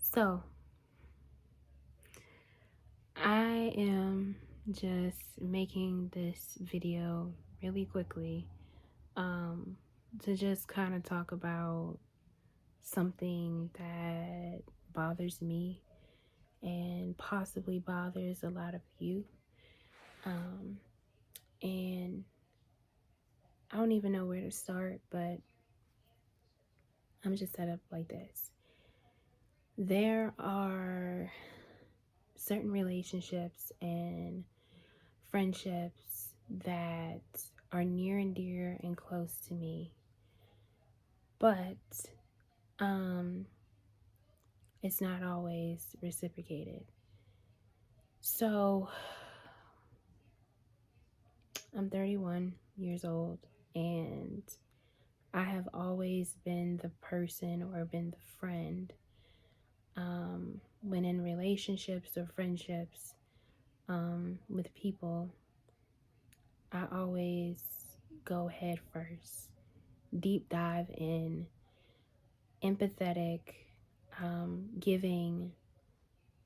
So, I am just making this video really quickly um, to just kind of talk about something that bothers me and possibly bothers a lot of you. Um, and I don't even know where to start, but I'm just set up like this. There are certain relationships and friendships that are near and dear and close to me, but um, it's not always reciprocated. So I'm 31 years old, and I have always been the person or been the friend when in relationships or friendships with people. I always go head first, deep dive in, empathetic, giving,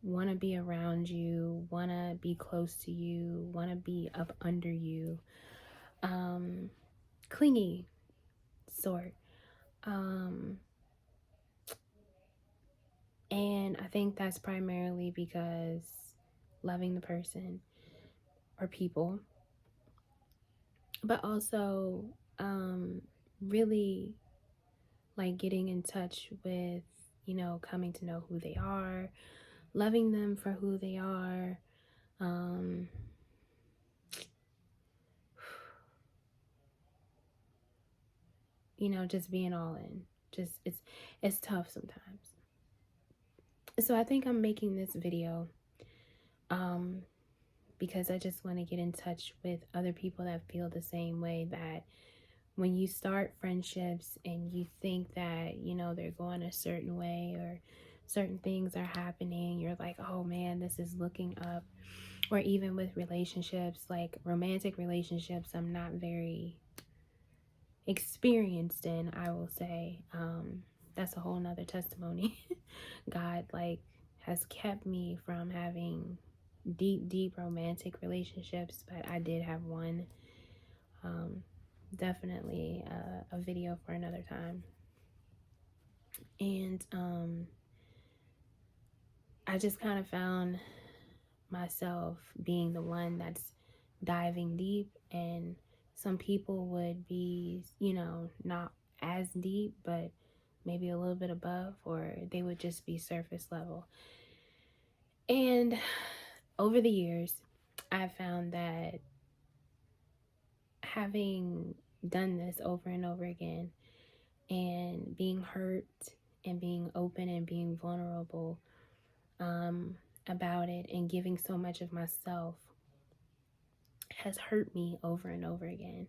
want to be around you, want to be close to you, want to be up under you, um, clingy sort. Um, and I think that's primarily because loving the person or people, but also really like getting in touch with, coming to know who they are, loving them for who they are. Um, just being all in. Just it's tough sometimes. So I think I'm making this video um because I just want to get in touch with other people that feel the same way, that when you start friendships and you think that, they're going a certain way or certain things are happening, you're like, "Oh man, this is looking up." Or even with relationships, like romantic relationships, I'm not very experienced in, I will say. That's a whole nother testimony. God like has kept me from having deep romantic relationships, but I did have one. um, Definitely a video for another time. And I just kind of found myself being the one that's diving deep, and some people would be, not as deep, but maybe a little bit above, or they would just be surface level. And over the years, I found that having done this over and over again and being hurt and being open and being vulnerable um, about it and giving so much of myself has hurt me over and over again.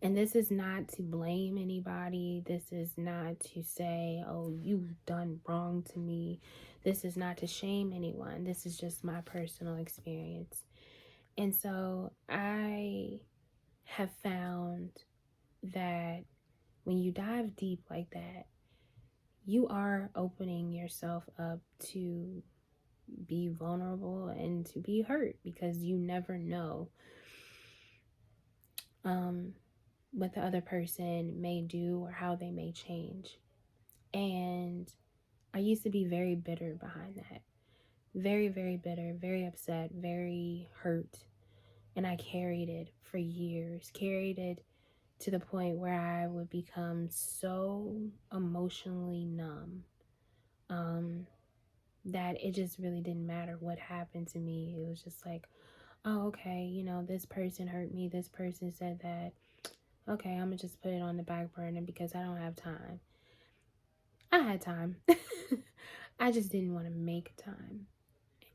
And this is not to blame anybody. This is not to say, "Oh, you've done wrong to me." This is not to shame anyone. This is just my personal experience. And so I have found that when you dive deep like that, you are opening yourself up to be vulnerable and to be hurt, because you never know um, what the other person may do or how they may change. And I used to be very bitter behind that. Very bitter, very upset, very hurt. And I carried it for years, carried it to the point where I would become so emotionally numb that it just really didn't matter what happened to me. It was just like, "Oh, okay, this person hurt me. This person said that. Okay, I'm gonna just put it on the back burner because I don't have time." I had time. I just didn't want to make time.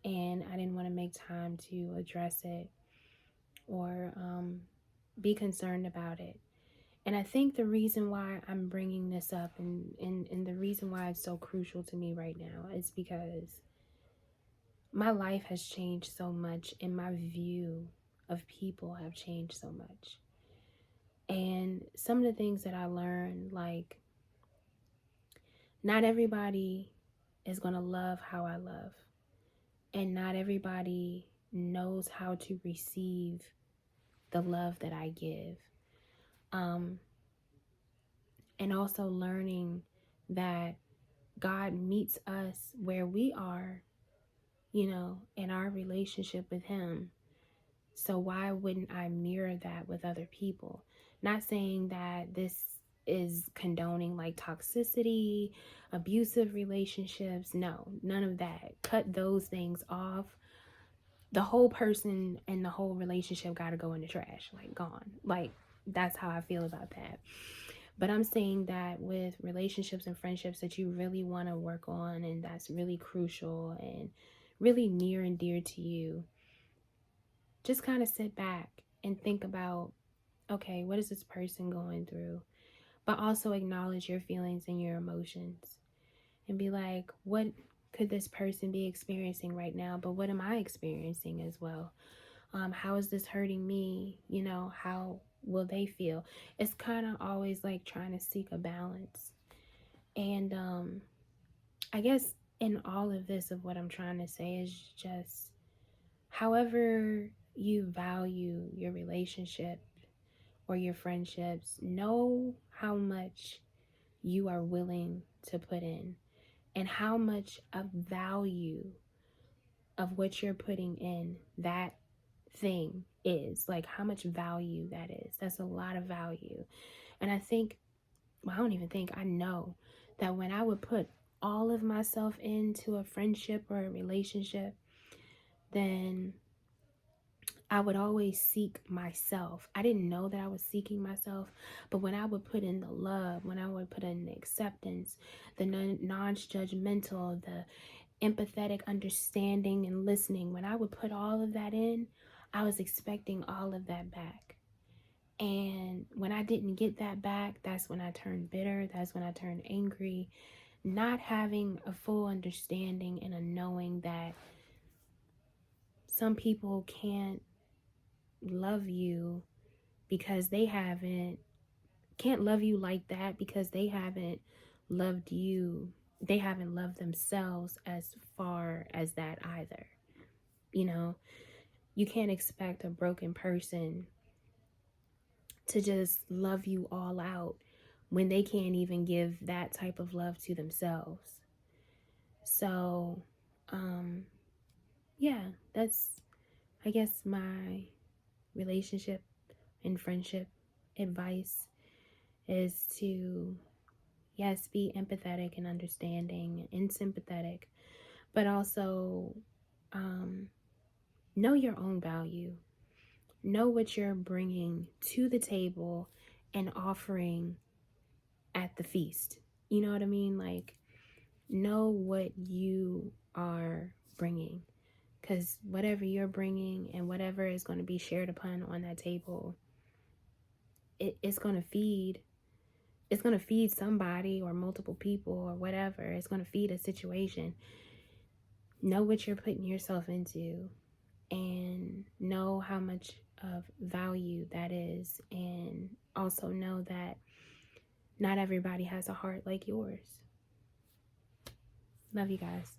And I didn't want to make time to address it or be concerned about it. And I think the reason why I'm bringing this up, and the reason why it's so crucial to me right now, is because my life has changed so much and my view of people have changed so much. And some of the things that I learned, like, not everybody is going to love how I love. And not everybody knows how to receive the love that I give. And also learning that God meets us where we are, in our relationship with Him. So why wouldn't I mirror that with other people? Not saying that this is condoning like toxicity, abusive relationships. No, none of that. Cut those things off. The whole person and the whole relationship got to go in the trash, like gone. Like, that's how I feel about that. But I'm saying that with relationships and friendships that you really want to work on, and that's really crucial and really near and dear to you, just kind of sit back and think about, okay, what is this person going through? But also acknowledge your feelings and your emotions and be like, what could this person be experiencing right now? But what am I experiencing as well? How is this hurting me? How will they feel? It's kind of always like trying to seek a balance. And I guess in all of this, of what I'm trying to say is just, however you value your relationship or your friendships, know how much you are willing to put in and how much of value of what you're putting in that thing is, like how much value that is. That's a lot of value. And I think, well, I don't even think, I know that when I would put all of myself into a friendship or a relationship, then I would always seek myself. I didn't know that I was seeking myself, but when I would put in the love, when I would put in the acceptance, the non-judgmental, the empathetic understanding and listening, when I would put all of that in, I was expecting all of that back. And when I didn't get that back, that's when I turned bitter. That's when I turned angry, not having a full understanding and a knowing that some people can't love you because can't love you like that because they haven't loved you. They haven't loved themselves as far as that either. You can't expect a broken person to just love you all out when they can't even give that type of love to themselves. So, yeah, that's, I guess, my relationship and friendship advice is to, yes, be empathetic and understanding and sympathetic, but also know your own value. Know what you're bringing to the table and offering at the feast. You know what I mean? Like, know what you are bringing, because whatever you're bringing and whatever is going to be shared upon on that table, it's going to feed. It's going to feed somebody or multiple people or whatever. It's going to feed a situation. Know what you're putting yourself into and know how much of value that is. And also know that not everybody has a heart like yours. Love you guys.